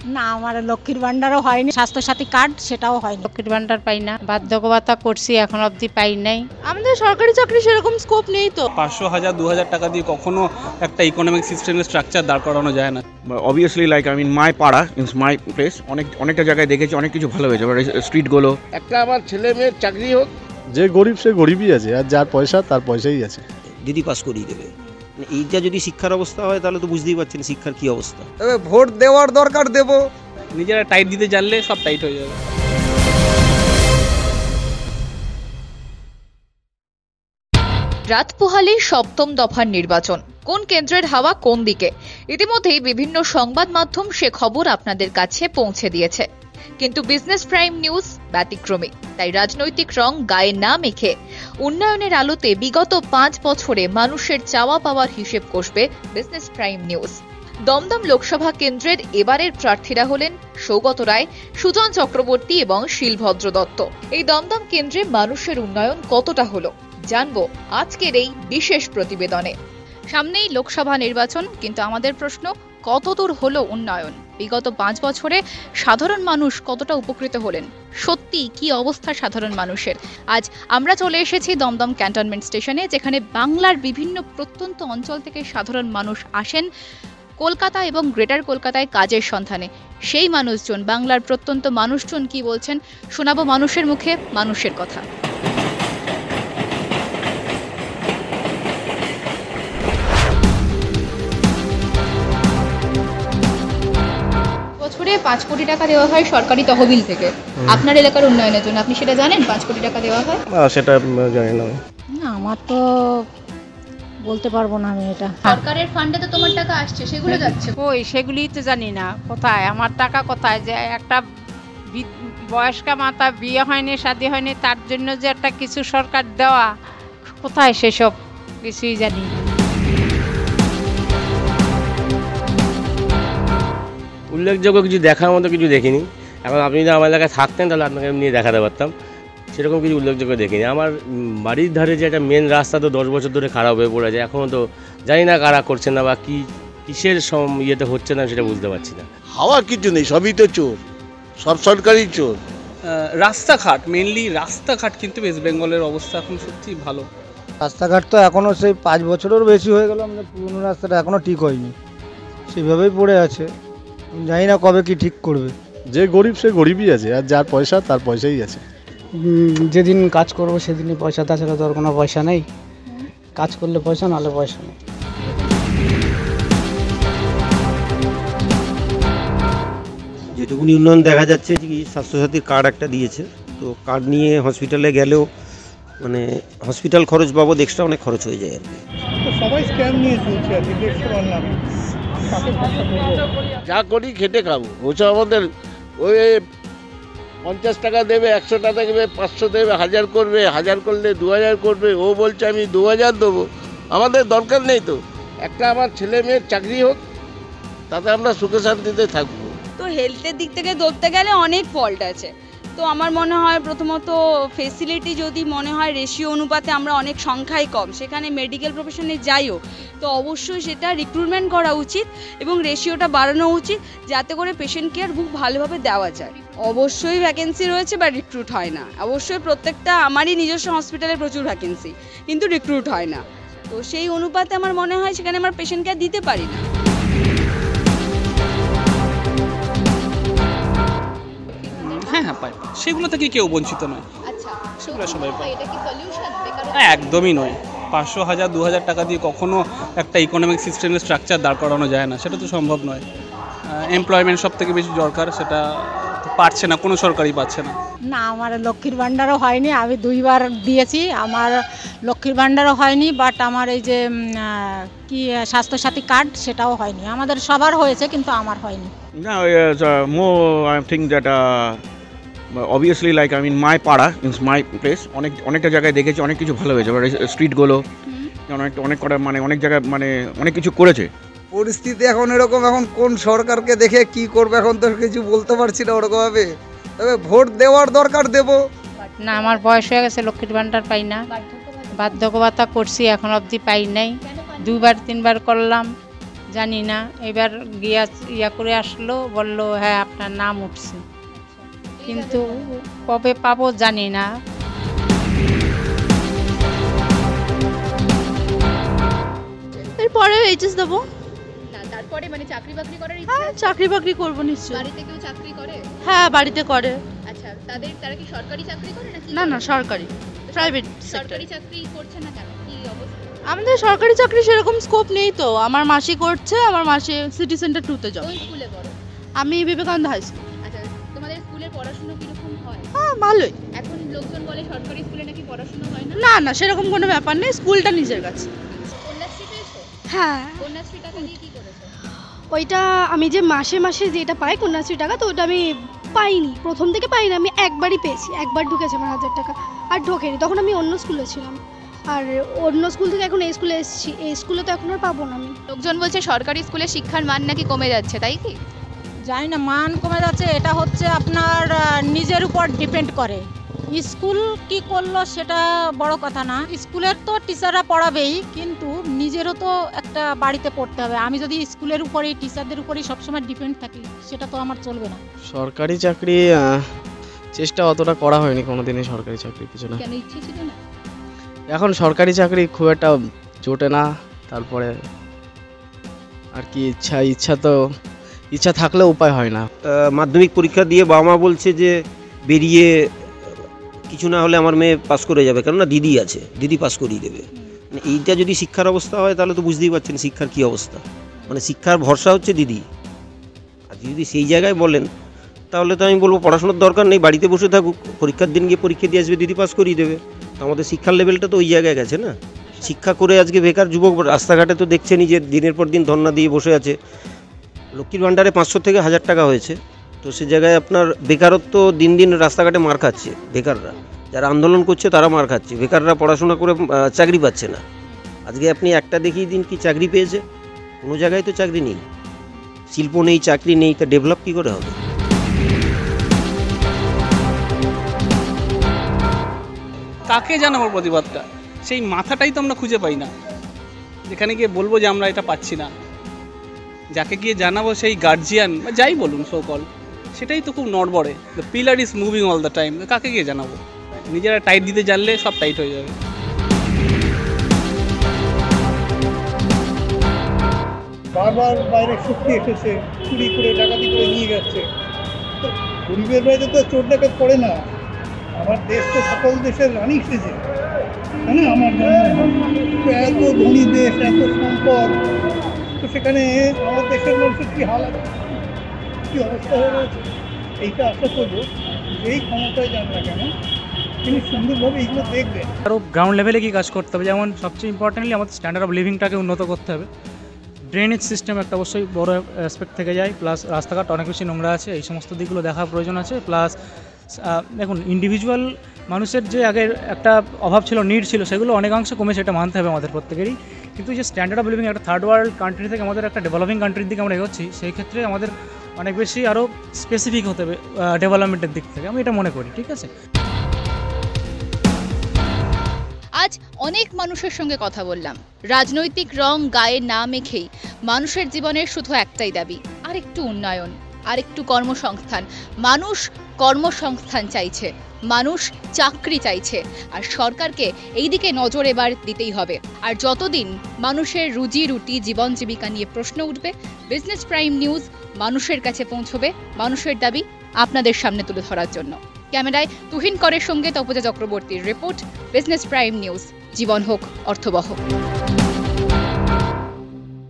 না, আমার লক্ষ্মীর ভান্ডারও হয়নি, স্বাস্থ্যসাথী কার্ড সেটাও হয়নি। লক্ষ্মীর ভান্ডার পাই না, বার্ধক্য ভাতা করছি এখন অবধি পাই নাই। আমাদের সরকারি চাকরি সেরকম স্কোপ নেই তো। 500, 1000, 2000 টাকা দিয়ে কখনো একটা ইকোনমিক সিস্টেমের স্ট্রাকচার দাঁড় করানো যায় না। অবভিয়াসলি লাইক মাই পাড়া ইনস মাই প্লেস, অনেকটা জায়গায় দেখেছি অনেক কিছু ভালো হয়েছে, স্ট্রিটগুলো। একটা আমার ছেলে মেয়ের চাকরি হোক। যে গরিব সে গরিবই আছে, আর যার পয়সা তার পয়সাই আছে। দিদি পাস করিয়ে দেবে। এইটা যদি শিক্ষার অবস্থা হয় তাহলে তো বুঝতেই পারছেন শিক্ষার কি অবস্থা। তবে ভোট দেওয়ার দরকার দেব, নিজেরা টাইট দিতে জানলে সব টাইট হয়ে যাবে। রাত পোহালে সপ্তম দফার নির্বাচন, কোন কেন্দ্রের হাওয়া কোন দিকে, ইতিমধ্যেই বিভিন্ন সংবাদ মাধ্যম সে খবর আপনাদের কাছে পৌঁছে দিয়েছে। কিন্তু বিজনেস প্রাইম নিউজ ব্যতিক্রমী, তাই রাজনৈতিক রং গায়ে না মেখে উন্নয়নের আলোতে বিগত 5 বছরে মানুষের চাওয়া পাওয়ার হিসেব কষবে business prime news. Dum Dum Lok Sabha কেন্দ্রের এবারের প্রার্থীরা হলেন সৌগত রায়, সুজন চক্রবর্তী এবং শিলভদ্র দত্ত। এই দমদম কেন্দ্রে মানুষের উন্নয়ন কতটা হলো জানবো আজকের এই বিশেষ প্রতিবেদনে। সামনেই লোকসভা নির্বাচন, কিন্তু আমাদের প্রশ্ন, কতদূর হলো উন্নয়ন? বিগত 5 বছরে সাধারণ মানুষ কতটা উপকৃত হলেন? সত্যি কি অবস্থা সাধারণ মানুষের? আজ আমরা চলে এসেছি দমদম ক্যান্টনমেন্ট স্টেশনে, যেখানে বাংলার বিভিন্ন প্রত্যন্ত অঞ্চল থেকে সাধারণ মানুষ আসেন কলকাতা এবং গ্রেটার কলকাতায় কাজের সন্ধানে। সেই মানুষজন, বাংলার প্রত্যন্ত মানুষজন কি বলছেন শোনাবো মানুষের মুখে মানুষের কথা। বছরে 5 কোটি টাকা দেওয়া হয় সরকারি তহবিল থেকে আপনার এলাকার উন্নয়নের জন্য, আপনি সেটা জানেন 5 কোটি টাকা দেওয়া হয়? সেটা জানি না। না, আমার তো বলতে পারবো না আমি এটা। সরকারের ফান্ডে তো তোমার টাকা আসছে, সেগুলো যাচ্ছে কই সেগুলি তো জানি না, কোথায় আমার টাকা কোথায়? যে একটা বয়স্কা মাতা বিয়ে হয়নি, শাদী হয়নি, তার জন্য যে একটা কিছু সরকার দেওয়া, কোথায় সেসব কিছুই জানি না। উল্লেখযোগ্য কিছু দেখার মতো কিছু দেখিনি। এখন আপনি যদি আমার এলাকায় থাকতেন তাহলে আপনাকে নিয়ে দেখাতে পারতাম, সেরকম কিছু উল্লেখযোগ্য দেখিনি। আমার বাড়ির ধারে যে একটা মেন রাস্তা তো 10 বছর ধরে খারাপ হয়ে পড়ে যায়, এখনও তো জানি না কারা করছে না বা কিসের ইয়েতে হচ্ছে না সেটা বুঝতে পারছি না। হাওয়া কিছু নেই, সবই তো চোর, সব সরকারি চোর। রাস্তাঘাট, মেনলি রাস্তাঘাট কিন্তু ওয়েস্ট বেঙ্গলের অবস্থা এখন সত্যি ভালো। রাস্তাঘাট তো এখনও সেই 5 বছরেরও বেশি হয়ে গেল, আমাদের পুরনো রাস্তাটা এখনও ঠিক হয়নি, সেভাবেই পড়ে আছে। জানি না কবে কি ঠিক করবে। যে গরিব সে গরিবই আছে, আর যার পয়সা তার পয়সাই আছে। যেদিন কাজ করবো সেদিনই পয়সা, তাছাড়া তো আর কোনো পয়সা নেই। কাজ করলে পয়সা, নাহলে পয়সা নেই। যেটুকুনি উন্নয়ন দেখা যাচ্ছে কি স্বাস্থ্যসাথীর কার্ড একটা দিয়েছে, তো কার্ড নিয়ে হসপিটালে গেলেও মানে হসপিটাল খরচ বাবদ এক্সট্রা অনেক খরচ হয়ে যায় আর কি। সবাই স্ক্যাম নিয়ে চলছে আর কি, দেখতে পারলাম। যা করি খেটে খাবো, ওসব আমাদের ওই 50 টাকা দেবে, 100 টাকা দেবে, 500 দেবে, 1000 করবে, 1000 করলে 2000 করবে। ও বলছে আমি 2000 দেবো। আমাদের দরকার নেই তো, একটা আমার ছেলে মেয়ের চাকরি হোক, তাতে আমরা সুখে শান্তিতে থাকবো। তো হেলথের দিক থেকে ধরতে গেলে অনেক ফল্ট আছে। তো আমার মনে হয় প্রথমত ফেসিলিটি যদি মনে হয় রেশিও অনুপাতে আমরা অনেক সংখ্যাই কম, সেখানে মেডিকেল প্রফেশনে যাইও, তো অবশ্যই সেটা রিক্রুটমেন্ট করা উচিত এবং রেশিওটা বাড়ানো উচিত, যাতে করে পেশেন্ট কেয়ার খুব ভালোভাবে দেওয়া যায়। অবশ্যই ভ্যাকেন্সি রয়েছে বা রিক্রুট হয় না, অবশ্যই প্রত্যেকটা আমারই নিজস্ব হসপিটালে প্রচুর ভ্যাকেন্সি, কিন্তু রিক্রুট হয় না। তো সেই অনুপাতে আমার মনে হয় সেখানে আমার পেশেন্ট কেয়ার দিতে পারি না। হ্যাঁ পাই, সেগুলো থেকে কেউ বঞ্চিত নয়। আচ্ছা, সেগুলো সবাই পায়। এটা কি সলিউশন? একদমই নয়। 500, 1000, 2000 টাকা দিয়ে কখনো একটা ইকোনমিক সিস্টেমের স্ট্রাকচার দাঁড় করানো যায় না, সেটা তো সম্ভব নয়। এমপ্লয়মেন্ট সব থেকে বেশি দরকার, সেটা পারছে না, কোনো সরকারই পাচ্ছে না। না, আমার লক্ষ্মীর ভান্ডারও হয়নি, আমি 2বার দিয়েছি, আমার লক্ষ্মীর ভান্ডারও হয়নি। বাট আমার এই যে কি স্বাস্থ্যসাথী কার্ড সেটাও হয়নি। আমাদের সবার হয়েছে, কিন্তু আমার হয়নি। না, I think that obviously like my পাড়া ইনস মাই প্লেস, অনেকটা জায়গায় দেখেছি অনেক কিছু ভালো হয়েছে, স্ট্রিটগুলো অনেক কটা মানে অনেক জায়গায় মানে অনেক কিছু করেছে। পরিস্থিতি এখন এরকম, এখন কোন সরকারকে দেখে কি করবে এখন তো কিছু বলতে পারছি না ওরকমভাবে। তবে ভোট দেওয়ার দরকার দেব। না, আমার বয়স হয়ে গেছে, লক্ষ্মীর ভান্ডার পাই না, বার্ধক্য ভাতা করছি এখন অবধি পাই নাই। 2বার 3বার করলাম, জানি না, এবার গিয়া ইয়া করে আসলো, বললো হ্যাঁ আপনার নাম উঠছে, কিন্তু কবে পাবো জানি না। এরপরে এইচএস দেবো। তারপরে মানে চাকরি বাকরি করার হ্যাঁ, চাকরি বাকরি করবো নিশ্চয়ই। বাড়িতে কেউ চাকরি করে? হ্যাঁ, বাড়িতে করে। আচ্ছা, তারা কি সরকারি চাকরি করে নাকি? না, সরকারি, প্রাইভেট সেক্টর। সরকারি চাকরি করছে না কেন, কি অবস্থা? আমাদের সরকারি চাকরি সেরকম স্কোপ নেই তো। আমার মাসি করছে, আমার মাসি সিটি সেন্টার 2-তে জব। কোন স্কুলে পড়ো? আমি বিবেকানন্দ হাই স্কুল। আচ্ছা, তোমাদের স্কুলের পড়াশোনা কিরকম হয়? হ্যাঁ, ভালোই। এখন লোকজন বলে সরকারি স্কুলে নাকি পড়াশোনা হয় না। না, সেরকম কোনো ব্যাপার নেই, স্কুলটা নিজের কাছে। কন্যাশ্রী পেয়েছো? হ্যাঁ, কন্যাশ্রী টাকা দিয়ে কি করেছো? ওইটা আমি যে মাসে মাসে যেটা পাই কন্যাশ্রী টাকা, তো ওটা আমি পাইনি, প্রথম থেকে পাইনি। আমি একবারই পেয়েছি, একবার ঢুকেছে আমার 1000 টাকা, আর ঢোকেনি। তখন আমি অন্য স্কুলে ছিলাম, আর অন্য স্কুল থেকে এখন এই স্কুলে এসেছি। এই স্কুলে তো এখন আর পাবো না আমি। লোকজন বলছে সরকারি স্কুলে শিক্ষার মান নাকি কমে যাচ্ছে, তাই কি? জানি না মান কমে যাচ্ছে, এটা হচ্ছে আপনার নিজের উপর ডিপেন্ড করে। স্কুল কি করলো সেটা বড় কথা না, স্কুলের তো টিচাররা পড়াবেই, কিন্তু নিজেরও তো একটা বাড়িতে পড়তে হবে। আমি যদি স্কুলের উপরেই টিচারদের উপরেই সবসময় ডিপেন্ড থাকি, সেটা তো আমার চলবে না। সরকারি চাকরি চেষ্টা অতটা করা হয়নি কোনোদিনই সরকারি চাকরির পিছনে। কেন, ইচ্ছে ছিল না? এখন সরকারি চাকরি খুব একটা জোটে না, তারপরে আর কি ইচ্ছা থাকলেও উপায় হয় না। মাধ্যমিক পরীক্ষা দিয়ে বাবা মা বলছে যে বেরিয়ে কিছু না হলে আমার মেয়ে পাস করে যাবে, কেননা দিদি আছে, দিদি পাস করিয়ে দেবে। মানে এইটা যদি শিক্ষার অবস্থা হয় তাহলে তো বুঝতেই পারছেন শিক্ষার কী অবস্থা। মানে শিক্ষার ভরসা হচ্ছে দিদি। আর যদি সেই জায়গায় বলেন তাহলে তো আমি বলবো পড়াশোনার দরকার নেই, বাড়িতে বসে থাকুক, পরীক্ষার দিন গিয়ে পরীক্ষা দিয়ে আসবে, দিদি পাস করিয়ে দেবে। তো আমাদের শিক্ষার লেভেলটা তো ওই জায়গায় গেছে না। শিক্ষা করে আজকে বেকার যুবক রাস্তাঘাটে তো দেখছেনই যে দিনের পর দিন ধর্ণা দিয়ে বসে আছে। লক্ষ্মীর ভাণ্ডারে 500 থেকে 1000 টাকা হয়েছে, তো সে জায়গায় আপনার বেকারত্ব দিন দিন রাস্তাঘাটে মার খাচ্ছে। বেকাররা যারা আন্দোলন করছে তারা মার খাচ্ছে, বেকাররা পড়াশোনা করে চাকরি পাচ্ছে না। আজকে আপনি একটা দেখিয়ে দিন কি চাকরি পেয়েছে, কোনো জায়গায় তো চাকরি নেই, শিল্প নেই, চাকরি নেই, তা ডেভেলপ কী করে হবে? কাকে জানাবো প্রতিবাদটা, সেই মাথাটাই তো আমরা খুঁজে পাই না, যেখানে গিয়ে বলবো যে আমরা এটা পাচ্ছি না। যাকে গিয়ে জানাবো সেই গার্জিয়ান বা যাই বলুন সকল, সেটাই তো খুব নড়বড়ে। The pillar is moving all the time. কাকে গিয়ে জানাবো? নিজেরা টাইট দিতে জানলে সব টাইট হয়ে যাবে। বারবার বাইরে শক্তি এসেছে, চুরি করে ডাকাতি করে নিয়ে যাচ্ছে। তো গরিবের বাইরে তো চোর ডাকাত পড়ে না। আমার দেশ তো সকল দেশের রানী সেজে, তাই না? আমার এত ধনী দেশ, এত সম্পদ, তো সেখানে আমার দেশের মানুষের কী হাল আছে, কী অবস্থা হয়ে রয়েছে। এইটা আশা করবো যেই ক্ষমতায় যান না কেন তিনি সুন্দরভাবে এইগুলো দেখবেন। আরও গ্রাউন্ড লেভেলে কি কাজ করতে হবে, যেমন সবচেয়ে ইম্পর্টেন্টলি আমাদের স্ট্যান্ডার্ড অফ লিভিংটাকে উন্নত করতে হবে। ড্রেনেজ সিস্টেম একটা অবশ্যই বড় অ্যাসপেক্ট থেকে যায়, প্লাস রাস্তাঘাট অনেক বেশি নোংরা আছে, এই সমস্ত দিকগুলো দেখার প্রয়োজন আছে। প্লাস দেখুন ইন্ডিভিজুয়াল মানুষের যে আগের একটা অভাব ছিল, নিড ছিল, সেগুলো অনেকাংশে কমেছে, এটা মানতে হবে আমাদের প্রত্যেকেরই। কিন্তু যে স্ট্যান্ডার্ড অফ লিভিং একটা থার্ড ওয়ার্ল্ড কান্ট্রি থেকে আমাদের একটা ডেভেলপিং কান্ট্রির দিকে আমরা এগোচ্ছি, সেই ক্ষেত্রে আমাদের অনেক বেশি আরও স্পেসিফিক হতে হবে ডেভেলপমেন্টের দিক থেকে, আমি এটা মনে করি। ঠিক আছে, আজ অনেক মানুষের সঙ্গে কথা বললাম, রাজনৈতিক রং গায়ে না মেখেই মানুষের জীবনের শুধু একটাই দাবি, আরেকটু উন্নয়ন, আরেকটু কর্মসংস্থান। মানুষ কর্মসংস্থান চাইছে, মানুষ চাকরি চাইছে, আর সরকারকে এই দিকে নজর এবার দিতেই হবে। আর যতদিন মানুষের রুজি রুটি জীবন জীবিকা নিয়ে প্রশ্ন উঠবে, বিজনেস প্রাইম নিউজ মানুষের কাছে পৌঁছবে, মানুষের দাবি আপনাদের সামনে তুলে ধরার জন্য। ক্যামেরায় তুহিন করের সঙ্গে তপজা চক্রবর্তীর রিপোর্ট, বিজনেস প্রাইম নিউজ। জীবন হোক অর্থবহ।